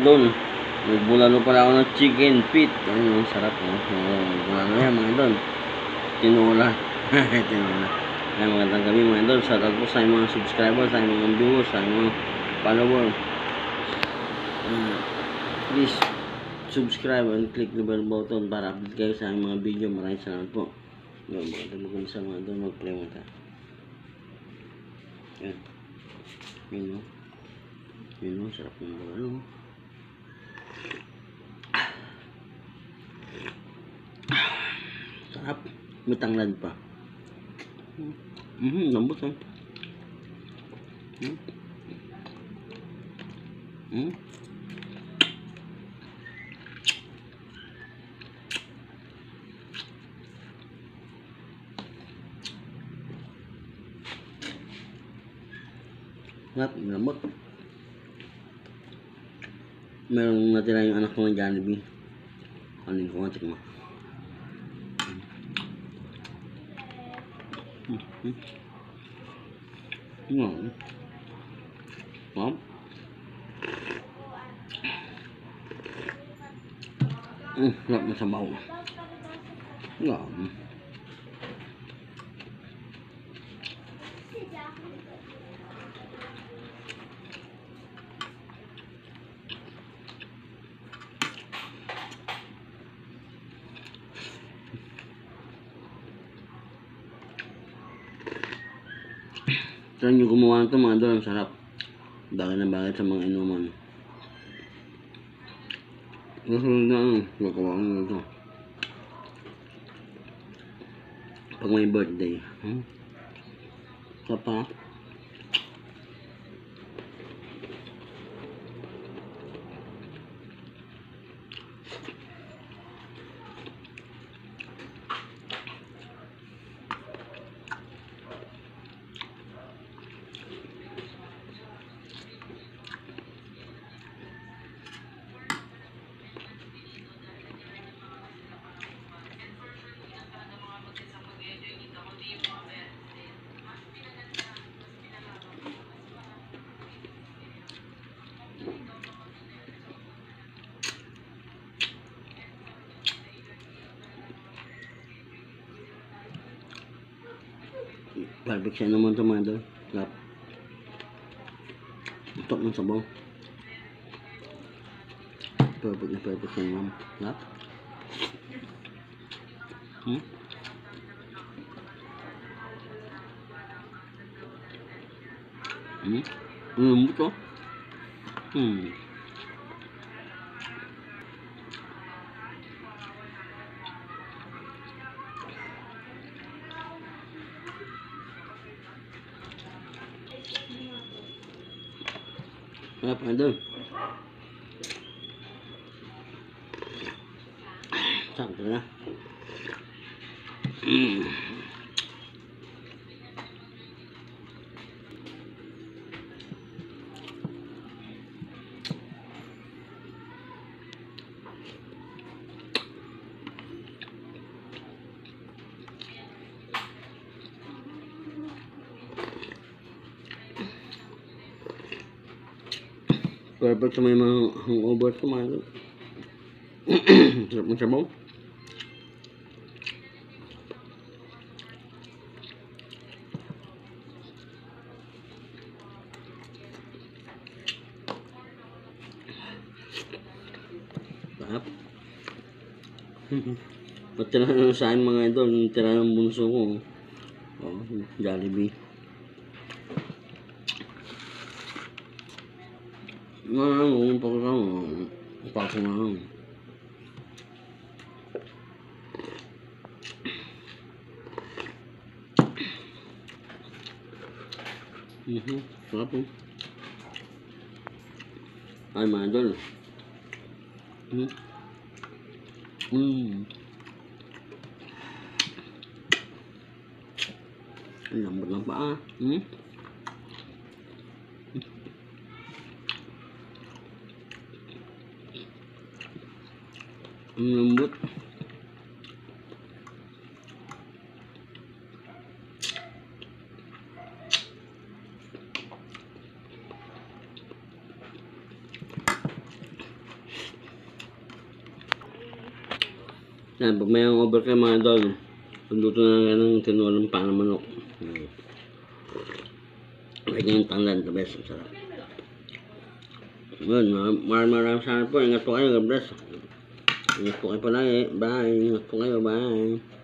idol. Nagbulalo pala ako ng chicken feet. Ayun, sarap oh. Nagbulalo yan mga idol. Tinola. Tinola. Ay, magandang gabi mga idol. Shout out po sa mga subscribers, sa mga viewers, sa mga followers. Please subscribe and click the bell button para update kayo sa mga video. Maraming salamat po. Yun, magandang sa mga idol. Mag-play mo tayo. Yan. Yun o. Yun o. Sarap ng bulalo. Sarap. May tanglad pa. Lambot ha. Lambot. Merong natira yung anak ko ng Jollibee. Kanin ko nga, check mo. Mom? Sarap na sabaw. Try nyo gumawa nito mga idol, ang sarap. Bagay na bagay sa mga inuman. Nasunod na gagawa ko nito pag may birthday. Sarap ha. Perfect siya naman ito mga idol. Sarap. Utok ng sabaw. Perfect na perfect siya naman. Sarap. Buto. Sarap idol. Sarap talaga. Perfect sa may mga hangover sa mga idol. Sarap ng sabaw. Sarap. Patira na sa akin mga idol, tira ng bunso ko. Jollibee. Pasok na lang. Sarap po. Ay mga idol. Ang lambot ng paa. Ang lambot. Yan, pag may over kayo mga idol, luto na lang ng tinulang pang ng manok. Lagyan yung tanglad, the best. Ang sarap. Yun, maraming salamat po. Ingat po kayo. God bless. Ingat po kayo palagi. Bye. Ingat po kayo. Bye.